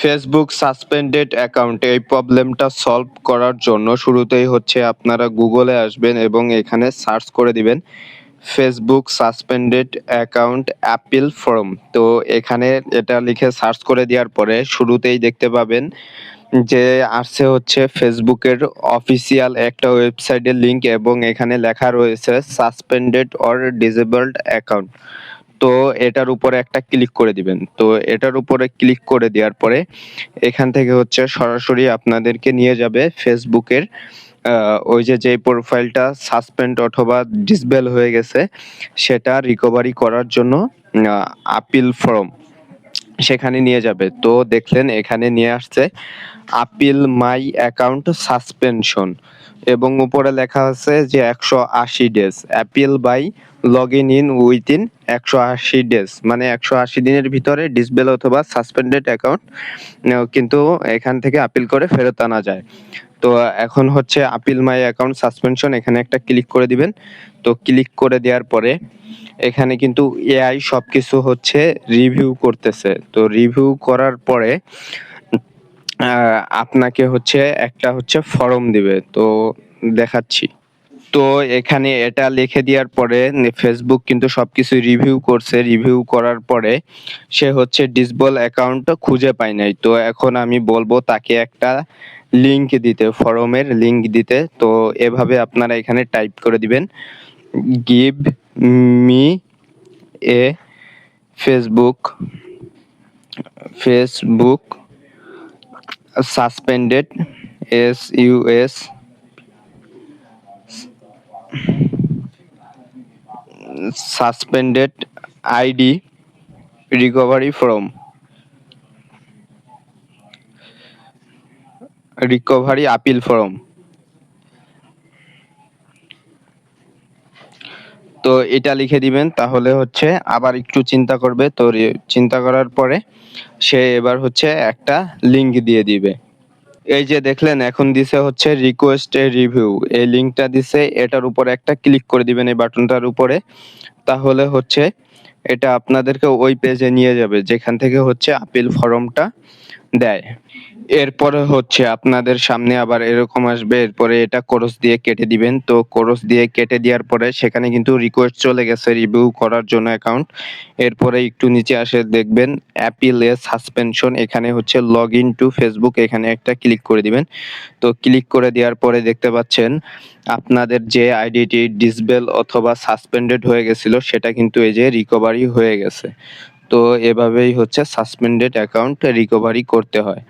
Facebook suspended অ্যাকাউন্টে এই প্রবলেমটা সলভ করার জন্য শুরুতেই হচ্ছে আপনারা গুগলে আসবেন এবং এখানে সার্চ করে দিবেন Facebook suspended account appeal form. তো এখানে এটা লিখে সার্চ করে দেওয়ার পরে শুরুতেই দেখতে পাবেন যে আসছে হচ্ছে ফেসবুকের অফিসিয়াল একটা ওয়েবসাইটের লিঙ্ক এবং এখানে লেখা রয়েছে সাসপেন্ডেড অর ডিসেবলড অ্যাকাউন্ট। তো এটার উপরে একটা ক্লিক করে দিবেন। তো এটার উপরে ক্লিক করে দেওয়ার পরে এখান থেকে হচ্ছে সরাসরি আপনাদেরকে নিয়ে যাবে ফেসবুকের ওই যে প্রোফাইলটা সাসপেন্ড অথবা ডিসেবল হয়ে গেছে সেটা রিকভারি করার জন্য আপিল ফর্ম সেখানে নিয়ে যাবে। তো দেখলেন এখানে নিয়ে আসছে আপিল মাই অ্যাকাউন্ট সাসপেনশন এবং উপরে লেখা আছে যে 180 days appeal by log in within 180 days, মানে 180 দিনের ভিতরে ডিসেবল অথবা সাসপেন্ডেড অ্যাকাউন্ট কিন্তু এখান থেকে আপিল করে ফেরত আনা যায়। তো এখন হচ্ছে আপিল মাই অ্যাকাউন্ট সাসপেনশন এখানে একটা ক্লিক করে দিবেন। তো ক্লিক করে দেওয়ার পরে এখানে কিন্তু এআই সবকিছু হচ্ছে রিভিউ করতেছে। তো রিভিউ করার পরে আপনাকে হচ্ছে একটা হচ্ছে ফর্ম দিবে। তো দেখাচ্ছি। তো এখানে এটা লিখে দেওয়ার পরে ফেসবুক কিন্তু সবকিছু রিভিউ করছে। রিভিউ করার পরে সে হচ্ছে ডিসেবল অ্যাকাউন্ট খুঁজে পায় নাই। তো এখন আমি বলবো তাকে একটা লিংক দিতে, ফরমের লিংক দিতে। তো এভাবে আপনারা এখানে টাইপ করে দিবেন give me a Facebook suspended SUS suspended ID recovery from recovery appeal form. তো এটা লিখে দিবেন, তাহলে হচ্ছে আবার একটু চিন্তা করবে। তো চিন্তা করার পরে সে এবার হচ্ছে একটা লিংক দিয়ে দিবে। এই যে দেখলেন এখন দিছে হচ্ছে রিকোয়েস্ট এ রিভিউ, এই লিংকটা দিছে, এটার উপরে একটা ক্লিক করে দিবেন এই বাটনটার উপরে। তাহলে হচ্ছে এটা আপনাদেরকে ওই পেজে নিয়ে যাবে যেখান থেকে হচ্ছে আপিল ফর্মটা দেয়। এরপরে হচ্ছে আপনাদের সামনে আবার এরকম আসবে, এরপরে এটা ক্রস দিয়ে কেটে দিবেন। তো ক্রস দিয়ে কেটে দেওয়ার পরে সেখানে কিন্তু রিকোয়েস্ট চলে গেছে রিভিউ করার জন্য অ্যাকাউন্ট। এরপরে একটু নিচে আসে দেখবেন অ্যাপিল এ সাসপেনশন, এখানে হচ্ছে লগ ইন টু ফেসবুক, এখানে একটা ক্লিক করে দিবেন। তো ক্লিক করে দেওয়ার পরে দেখতে পাচ্ছেন আপনাদের যে আইডিটি ডিসেবল অথবা সাসপেন্ডেড হয়ে গেছিল সেটা কিন্তু এই যে রিকভারি হয়ে গেছে। তো এভাবেই হচ্ছে সাসপেন্ডেড অ্যাকাউন্ট রিকভারি করতে হয়।